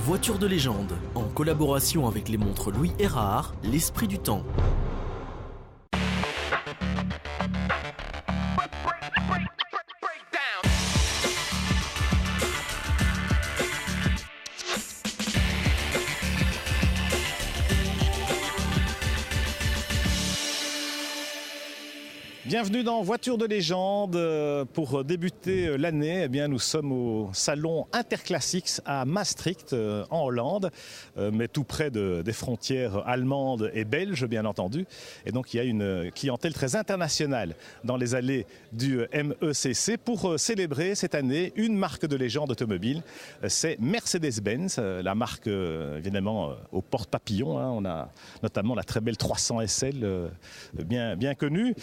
Voiture de légende, en collaboration avec les montres Louis Erard, l'esprit du temps. Bienvenue dans Voiture de légende. Pour débuter l'année, nous sommes au salon Interclassics à Maastricht, en Hollande, mais tout près des frontières allemandes et belges, bien entendu. Et donc il y a une clientèle très internationale dans les allées du MECC pour célébrer cette année une marque de légende automobile. C'est Mercedes-Benz, la marque évidemment au porte-papillon. On a notamment la très belle 300 SL, bien connue.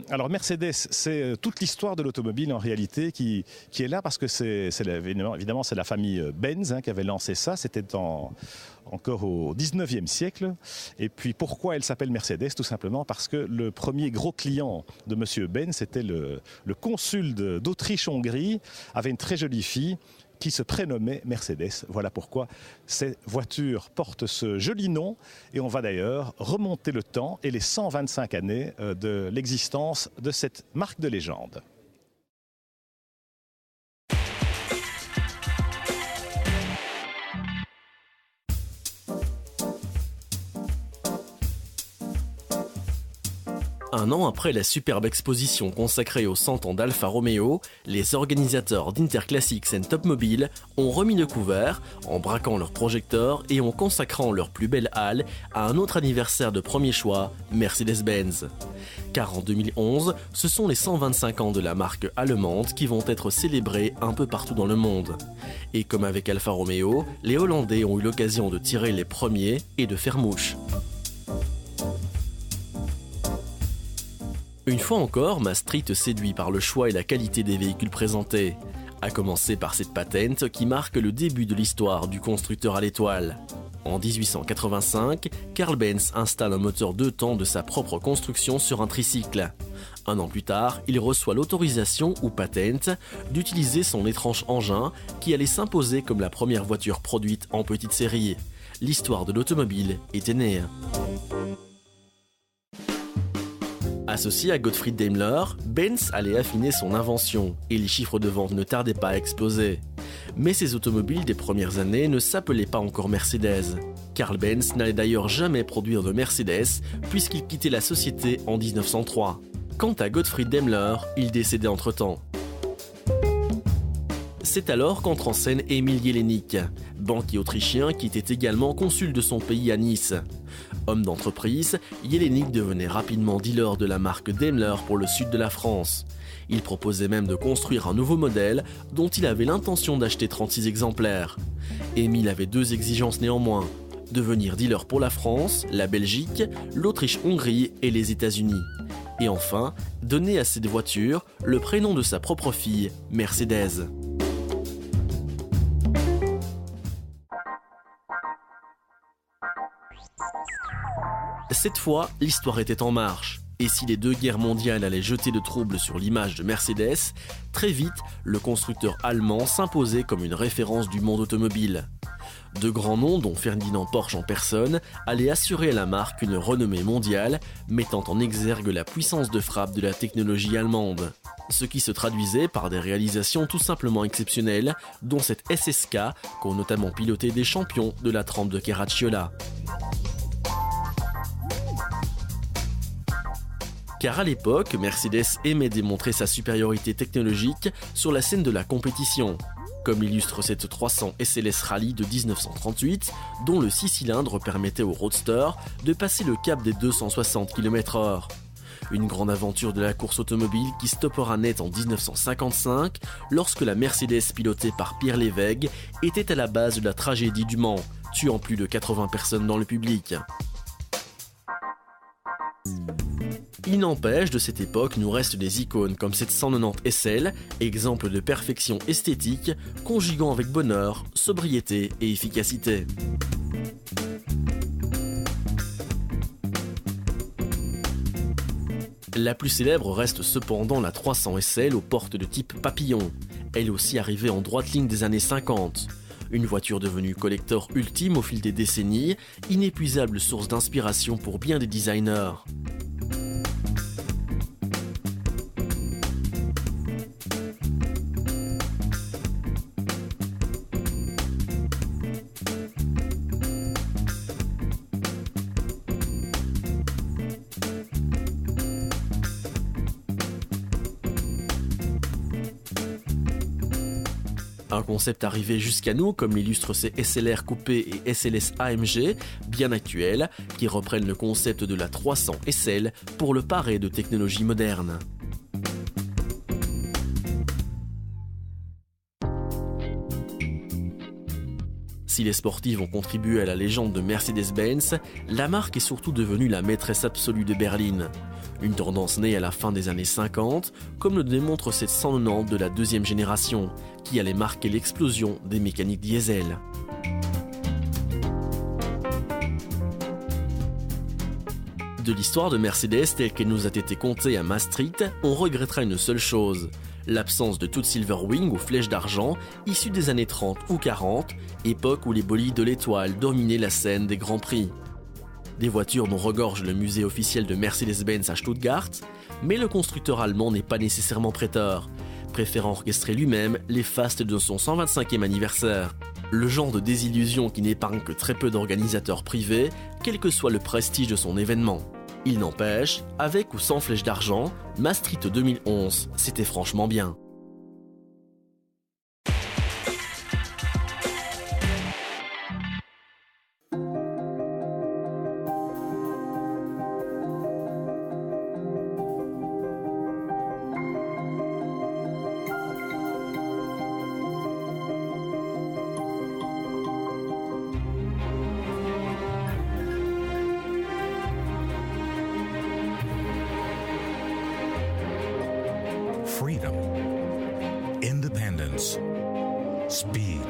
Alors Mercedes, c'est toute l'histoire de l'automobile en réalité qui est là parce que évidemment c'est la famille Benz qui avait lancé ça. C'était encore au 19e siècle. Et puis pourquoi elle s'appelle Mercedes? Tout simplement parce que le premier gros client de Monsieur Benz, c'était le consul d'Autriche-Hongrie, avait une très jolie fille qui se prénommait Mercedes. Voilà pourquoi ces voitures portent ce joli nom. Et on va d'ailleurs remonter le temps et les 125 années de l'existence de cette marque de légende. Un an après la superbe exposition consacrée aux 100 ans d'Alfa Romeo, les organisateurs d'Interclassics and Topmobile ont remis le couvert en braquant leurs projecteurs et en consacrant leur plus belle halle à un autre anniversaire de premier choix, Mercedes-Benz. Car en 2011, ce sont les 125 ans de la marque allemande qui vont être célébrés un peu partout dans le monde. Et comme avec Alfa Romeo, les Hollandais ont eu l'occasion de tirer les premiers et de faire mouche. Une fois encore, Maastricht séduit par le choix et la qualité des véhicules présentés, à commencer par cette patente qui marque le début de l'histoire du constructeur à l'étoile. En 1885, Carl Benz installe un moteur 2 temps de sa propre construction sur un tricycle. Un an plus tard, il reçoit l'autorisation ou patente d'utiliser son étrange engin qui allait s'imposer comme la première voiture produite en petite série. L'histoire de l'automobile était née. Associé à Gottfried Daimler, Benz allait affiner son invention et les chiffres de vente ne tardaient pas à exploser. Mais ces automobiles des premières années ne s'appelaient pas encore Mercedes. Carl Benz n'allait d'ailleurs jamais produire de Mercedes puisqu'il quittait la société en 1903. Quant à Gottfried Daimler, il décédait entre-temps. C'est alors qu'entre en scène Emil Jelinek, banquier autrichien qui était également consul de son pays à Nice. Homme d'entreprise, Jelinek devenait rapidement dealer de la marque Daimler pour le sud de la France. Il proposait même de construire un nouveau modèle dont il avait l'intention d'acheter 36 exemplaires. Emil avait deux exigences néanmoins, devenir dealer pour la France, la Belgique, l'Autriche-Hongrie et les États-Unis. Et enfin, donner à cette voiture le prénom de sa propre fille, Mercedes. Cette fois, l'histoire était en marche. Et si les deux guerres mondiales allaient jeter de troubles sur l'image de Mercedes, très vite, le constructeur allemand s'imposait comme une référence du monde automobile. De grands noms, dont Ferdinand Porsche en personne, allaient assurer à la marque une renommée mondiale, mettant en exergue la puissance de frappe de la technologie allemande. Ce qui se traduisait par des réalisations tout simplement exceptionnelles, dont cette SSK, qu'ont notamment piloté des champions de la trempe de Caracciola. Car à l'époque, Mercedes aimait démontrer sa supériorité technologique sur la scène de la compétition, comme l'illustre cette 300 SLS Rally de 1938, dont le 6 cylindres permettait au Roadster de passer le cap des 260 km/h. Une grande aventure de la course automobile qui stoppera net en 1955, lorsque la Mercedes pilotée par Pierre Lévesque était à la base de la tragédie du Mans, tuant plus de 80 personnes dans le public. Il n'empêche, de cette époque nous restent des icônes comme cette 190 SL, exemple de perfection esthétique, conjuguant avec bonheur, sobriété et efficacité. La plus célèbre reste cependant la 300 SL aux portes de type papillon, elle aussi arrivée en droite ligne des années 50. Une voiture devenue collector ultime au fil des décennies, inépuisable source d'inspiration pour bien des designers. Un concept arrivé jusqu'à nous, comme l'illustrent ces SLR coupés et SLS AMG, bien actuels, qui reprennent le concept de la 300 SL pour le parer de technologies modernes. Si les sportives ont contribué à la légende de Mercedes-Benz, la marque est surtout devenue la maîtresse absolue de berline. Une tendance née à la fin des années 50, comme le démontre cette 190 de la deuxième génération, qui allait marquer l'explosion des mécaniques diesel. De l'histoire de Mercedes telle qu'elle nous a été contée à Maastricht, on regrettera une seule chose, l'absence de toute Silverwing ou flèche d'argent issue des années 30 ou 40, époque où les bolides de l'étoile dominaient la scène des Grands Prix. Des voitures dont regorge le musée officiel de Mercedes-Benz à Stuttgart, mais le constructeur allemand n'est pas nécessairement prêteur, préférant orchestrer lui-même les fastes de son 125e anniversaire. Le genre de désillusion qui n'épargne que très peu d'organisateurs privés, quel que soit le prestige de son événement. Il n'empêche, avec ou sans flèche d'argent, Maastricht 2011, c'était franchement bien. Freedom, independence, speed.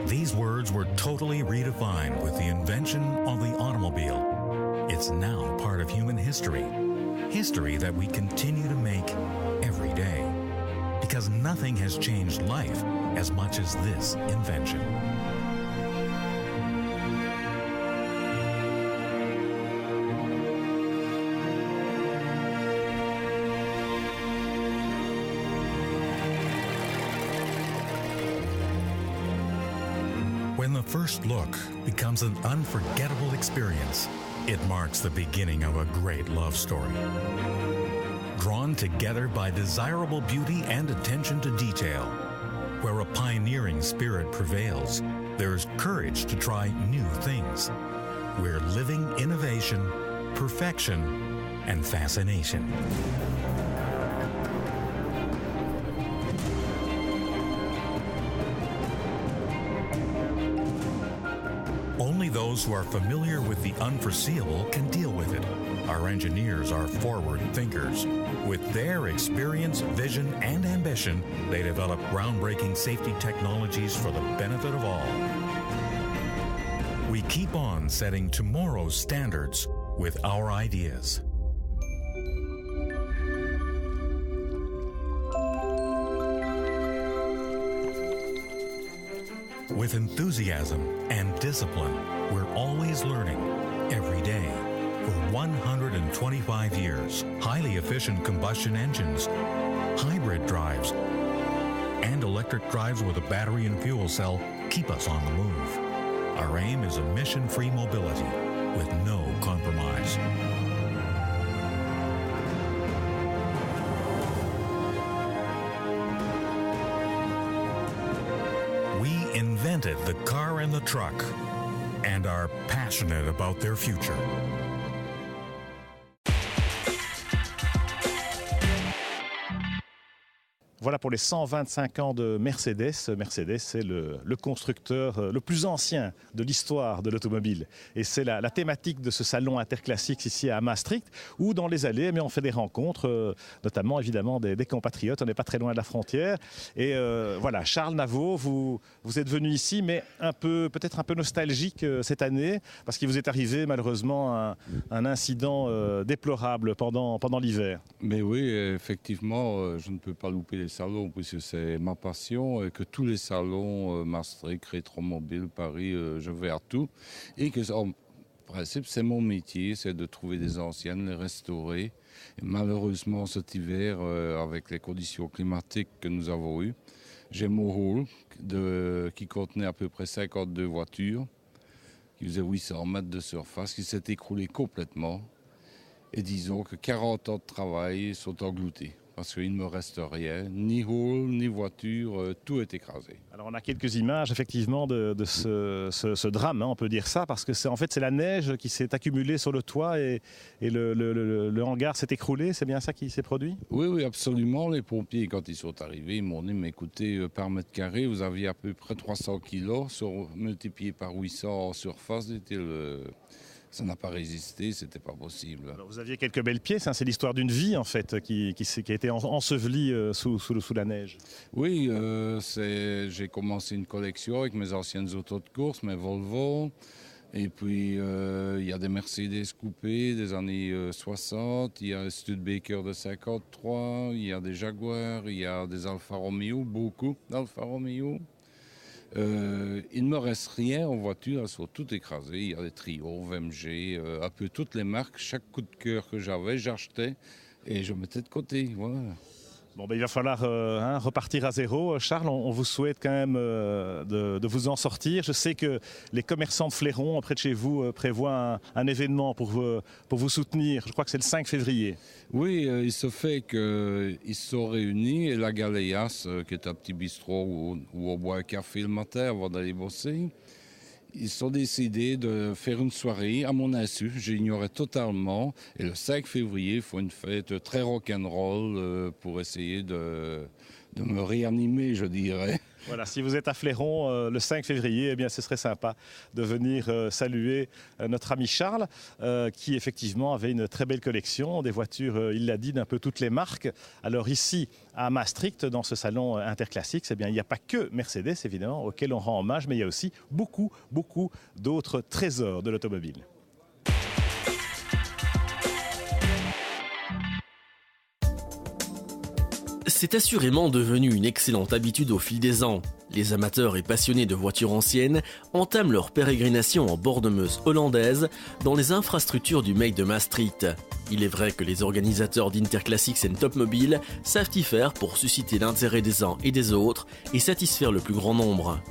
These words were totally redefined with the invention of the automobile. It's now part of human history, history that we continue to make every day. Because nothing has changed life as much as this invention. When the first look becomes an unforgettable experience, it marks the beginning of a great love story. Drawn together by desirable beauty and attention to detail, where a pioneering spirit prevails, there's courage to try new things. We're living innovation, perfection, and fascination. Only those who are familiar with the unforeseeable can deal with it. Our engineers are forward thinkers. With their experience, vision, and ambition, they develop groundbreaking safety technologies for the benefit of all. We keep on setting tomorrow's standards with our ideas. With enthusiasm and discipline, we're always learning every day. For 125 years, highly efficient combustion engines, hybrid drives, and electric drives with a battery and fuel cell keep us on the move. Our aim is emission-free mobility with no compromise. We invented the car and the truck and are passionate about their future. Voilà pour les 125 ans de Mercedes. Mercedes, c'est le constructeur le plus ancien de l'histoire de l'automobile. Et c'est la thématique de ce salon Interclassics ici à Maastricht, où dans les allées, on fait des rencontres, notamment évidemment des compatriotes. On n'est pas très loin de la frontière. Et voilà, Charles Navot, vous êtes venu ici, mais peut-être un peu nostalgique cette année, parce qu'il vous est arrivé malheureusement un incident déplorable pendant l'hiver. Mais oui, effectivement, je ne peux pas louper les salon, puisque c'est ma passion, et que tous les salons, Maastricht, Rétromobile, Paris, je vais à tout. Et que, en principe, c'est mon métier, c'est de trouver des anciennes, les restaurer. Et malheureusement, cet hiver, avec les conditions climatiques que nous avons eues, j'ai mon hall qui contenait à peu près 52 voitures, qui faisait 800 mètres de surface, qui s'est écroulé complètement. Et disons que 40 ans de travail sont engloutis. Parce qu'il ne me reste rien, ni hall, ni voiture, tout est écrasé. Alors on a quelques images effectivement de ce drame, hein, on peut dire ça, parce que c'est la neige qui s'est accumulée sur le toit et le hangar s'est écroulé, c'est bien ça qui s'est produit? Oui, absolument. Les pompiers, quand ils sont arrivés, ils m'ont dit, mais écoutez, par mètre carré, vous aviez à peu près 300 kilos, multiplié par 800 en surface, ça n'a pas résisté, c'était pas possible. Alors vous aviez quelques belles pièces, hein, c'est l'histoire d'une vie en fait qui a été ensevelie sous la neige. Oui, j'ai commencé une collection avec mes anciennes autos de course, mes Volvo. Et puis il y a des Mercedes coupées des années 60, il y a un Studebaker de 53, il y a des Jaguars, il y a des Alfa Romeo, beaucoup d'Alfa Romeo. Il ne me reste rien en voiture, elles sont toutes écrasées. Il y a des Triumph, MG, un peu toutes les marques. Chaque coup de cœur que j'achetais et je mettais de côté. Voilà. Bon, il va falloir repartir à zéro. Charles, on vous souhaite quand même de vous en sortir. Je sais que les commerçants de Fléron, près de chez vous, prévoient un événement pour vous soutenir. Je crois que c'est le 5 février. Oui, il se fait qu'ils se sont réunis et la Galéas, qui est un petit bistrot où on boit un café le matin avant d'aller bosser, ils sont décidés de faire une soirée à mon insu, j'ignorais totalement. Et le 5 février, il faut une fête très rock'n'roll pour essayer de me réanimer, je dirais. Voilà, si vous êtes à Fléron le 5 février, eh bien, ce serait sympa de venir saluer notre ami Charles, qui effectivement avait une très belle collection, des voitures, il l'a dit, d'un peu toutes les marques. Alors ici, à Maastricht, dans ce salon Interclassics, eh bien, il n'y a pas que Mercedes, évidemment, auquel on rend hommage, mais il y a aussi beaucoup d'autres trésors de l'automobile. C'est assurément devenu une excellente habitude au fil des ans. Les amateurs et passionnés de voitures anciennes entament leur pérégrination en bord de Meuse hollandaise dans les infrastructures du Made de Maastricht. Il est vrai que les organisateurs d'Interclassics and Topmobile savent y faire pour susciter l'intérêt des uns et des autres et satisfaire le plus grand nombre.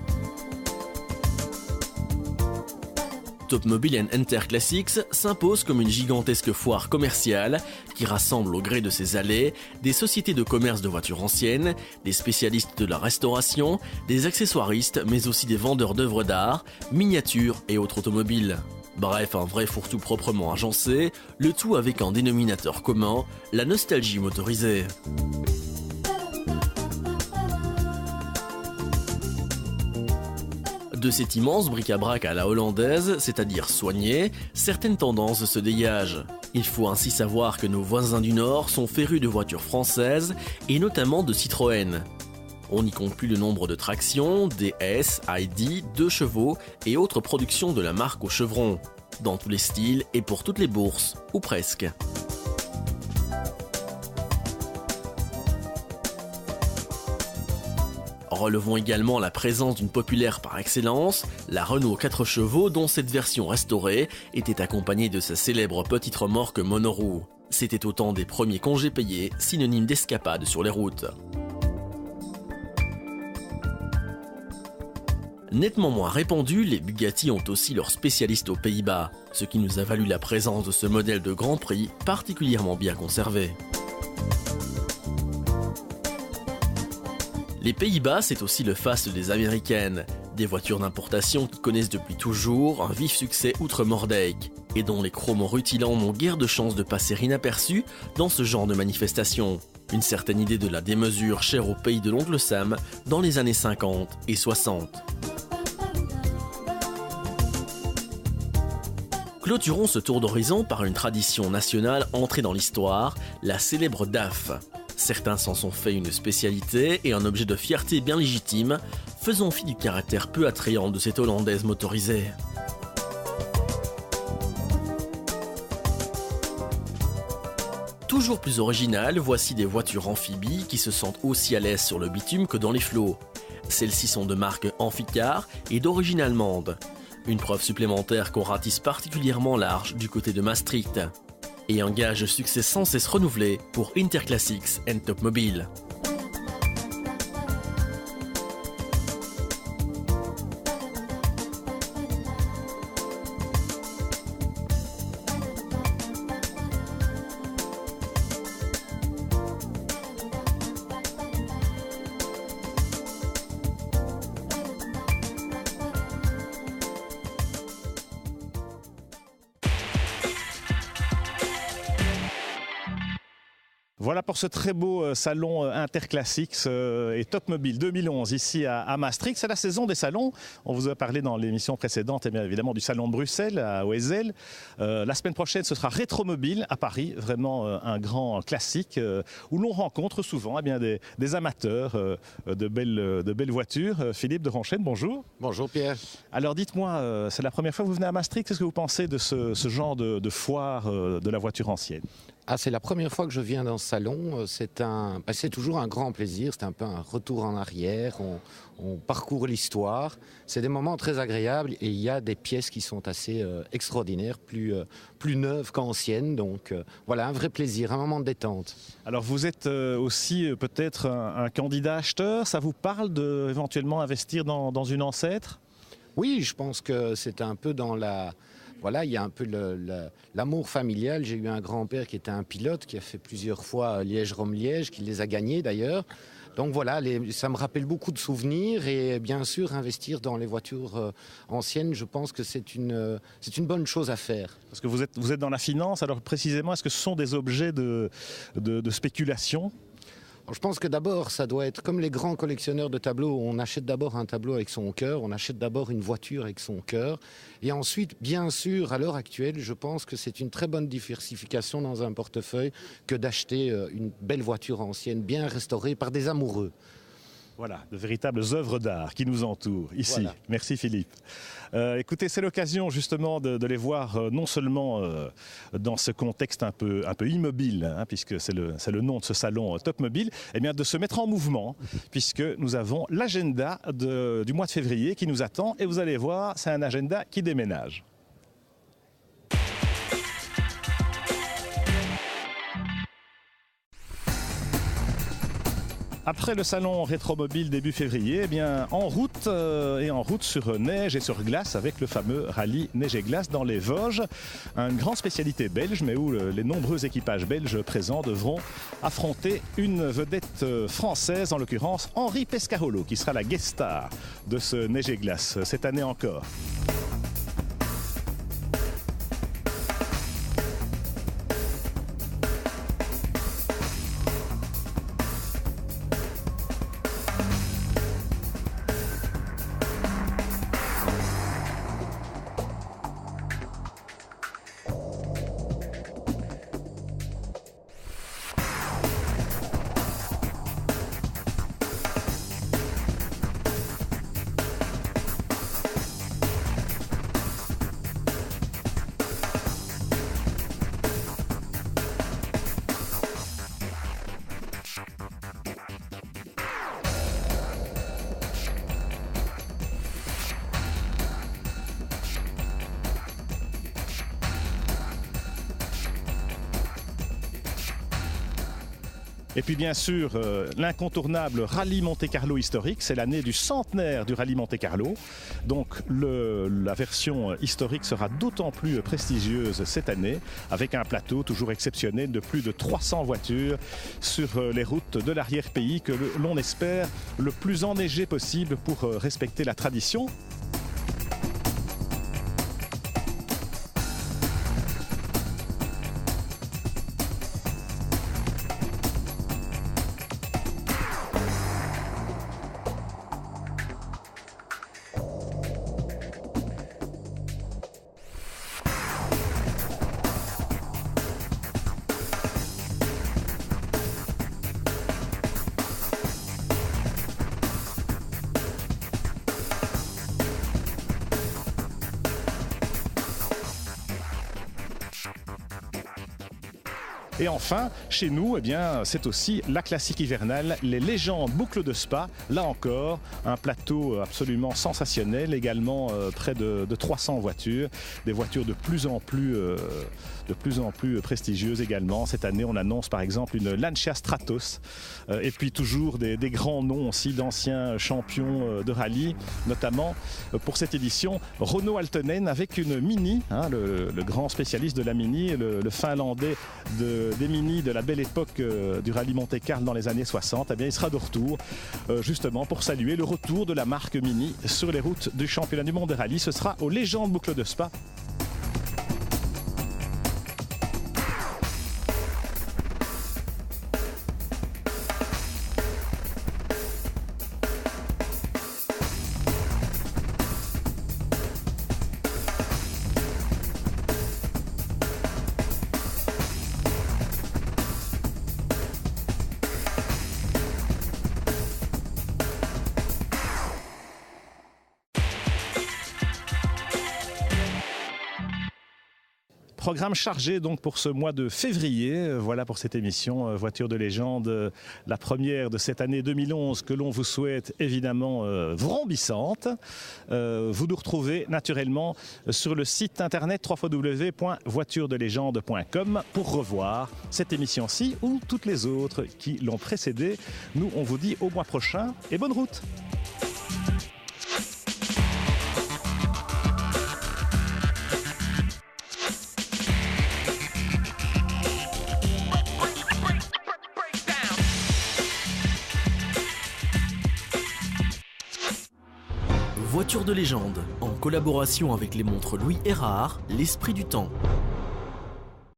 Topmobile and Interclassics s'impose comme une gigantesque foire commerciale qui rassemble au gré de ses allées des sociétés de commerce de voitures anciennes, des spécialistes de la restauration, des accessoiristes mais aussi des vendeurs d'œuvres d'art, miniatures et autres automobiles. Bref, un vrai fourre-tout proprement agencé, le tout avec un dénominateur commun, la nostalgie motorisée. De cet immense bric-à-brac à la hollandaise, c'est-à-dire soigné, certaines tendances se dégagent. Il faut ainsi savoir que nos voisins du Nord sont férus de voitures françaises et notamment de Citroën. On n'y compte plus le nombre de tractions, DS, ID, 2 chevaux et autres productions de la marque au chevron, dans tous les styles et pour toutes les bourses, ou presque. Relevons également la présence d'une populaire par excellence, la Renault 4 chevaux dont cette version restaurée était accompagnée de sa célèbre petite remorque monoroue. C'était autant des premiers congés payés, synonyme d'escapade sur les routes. Nettement moins répandus, les Bugatti ont aussi leurs spécialistes aux Pays-Bas, ce qui nous a valu la présence de ce modèle de Grand Prix particulièrement bien conservé. Les Pays-Bas, c'est aussi le faste des américaines, des voitures d'importation qui connaissent depuis toujours un vif succès outre-Moerdijk, et dont les chromos rutilants n'ont guère de chance de passer inaperçus dans ce genre de manifestation. Une certaine idée de la démesure chère au pays de l'oncle Sam dans les années 50 et 60. Clôturons ce tour d'horizon par une tradition nationale entrée dans l'histoire, la célèbre DAF. Certains s'en sont fait une spécialité et un objet de fierté bien légitime, faisant fi du caractère peu attrayant de cette Hollandaise motorisée. Toujours plus original, voici des voitures amphibies qui se sentent aussi à l'aise sur le bitume que dans les flots. Celles-ci sont de marque Amphicar et d'origine allemande. Une preuve supplémentaire qu'on ratisse particulièrement large du côté de Maastricht. Et un gage de succès sans cesse renouvelé pour Interclassics and Topmobile. Voilà pour ce très beau salon Interclassics et Topmobile 2011 ici à Maastricht. C'est la saison des salons. On vous a parlé dans l'émission précédente, et bien évidemment, du salon de Bruxelles à Oezel. La semaine prochaine, ce sera Rétromobile à Paris, vraiment un grand classique où l'on rencontre souvent des amateurs de belles voitures. Philippe de Ronchen, bonjour. Bonjour Pierre. Alors dites-moi, c'est la première fois que vous venez à Maastricht. Qu'est-ce que vous pensez de ce genre de foire de la voiture ancienne ? C'est la première fois que je viens dans ce salon. C'est toujours un grand plaisir. C'est un peu un retour en arrière. On parcourt l'histoire. C'est des moments très agréables et il y a des pièces qui sont assez extraordinaires, plus neuves qu'anciennes. Donc voilà, un vrai plaisir, un moment de détente. Alors vous êtes aussi peut-être un candidat acheteur. Ça vous parle de éventuellement investir dans une ancêtre ? Oui, je pense que c'est un peu dans la... Voilà, il y a un peu l'amour familial. J'ai eu un grand-père qui était un pilote, qui a fait plusieurs fois Liège-Rome-Liège, qui les a gagnés d'ailleurs. Donc voilà, ça me rappelle beaucoup de souvenirs et bien sûr, investir dans les voitures anciennes, je pense que c'est une bonne chose à faire. Parce que vous êtes dans la finance, alors précisément, est-ce que ce sont des objets de spéculation ? Je pense que d'abord, ça doit être comme les grands collectionneurs de tableaux. On achète d'abord un tableau avec son cœur, on achète d'abord une voiture avec son cœur. Et ensuite, bien sûr, à l'heure actuelle, je pense que c'est une très bonne diversification dans un portefeuille que d'acheter une belle voiture ancienne, bien restaurée par des amoureux. Voilà, de véritables œuvres d'art qui nous entourent ici. Voilà. Merci Philippe. Écoutez, c'est l'occasion justement de les voir non seulement dans ce contexte un peu immobile, puisque c'est le nom de ce salon Topmobile, et bien de se mettre en mouvement, puisque nous avons l'agenda du mois de février qui nous attend, et vous allez voir, c'est un agenda qui déménage. Après le salon Rétromobile début février, en route sur neige et sur glace avec le fameux rallye neige et glace dans les Vosges. Une grande spécialité belge, mais où les nombreux équipages belges présents devront affronter une vedette française, en l'occurrence Henri Pescarolo, qui sera la guest star de ce neige et glace cette année encore. Et puis bien sûr, l'incontournable Rallye Monte-Carlo historique, c'est l'année du centenaire du Rallye Monte-Carlo. Donc la version historique sera d'autant plus prestigieuse cette année, avec un plateau toujours exceptionnel de plus de 300 voitures sur les routes de l'arrière-pays que l'on espère le plus enneigé possible pour respecter la tradition. Et enfin, chez nous, c'est aussi la classique hivernale, les légendes boucles de Spa. Là encore, un plateau absolument sensationnel, également près de 300 voitures, des voitures de plus en plus prestigieuses également. Cette année, on annonce par exemple une Lancia Stratos, et puis toujours des grands noms aussi d'anciens champions de rallye, notamment pour cette édition, Renault Altonen avec une Mini, le grand spécialiste de la Mini, le finlandais des Mini de la belle époque du rallye Monte-Carlo dans les années 60. Il sera de retour justement pour saluer le retour de la marque Mini sur les routes du championnat du monde de rallye. Ce sera aux légendes boucles de Spa. Programme chargé donc pour ce mois de février. Voilà pour cette émission Voiture de légende, la première de cette année 2011 que l'on vous souhaite évidemment vrombissante. Vous nous retrouvez naturellement sur le site internet www.voituredelégende.com pour revoir cette émission-ci ou toutes les autres qui l'ont précédée. Nous, on vous dit au mois prochain et bonne route. Voiture de légende, en collaboration avec les montres Louis Erard, l'esprit du temps.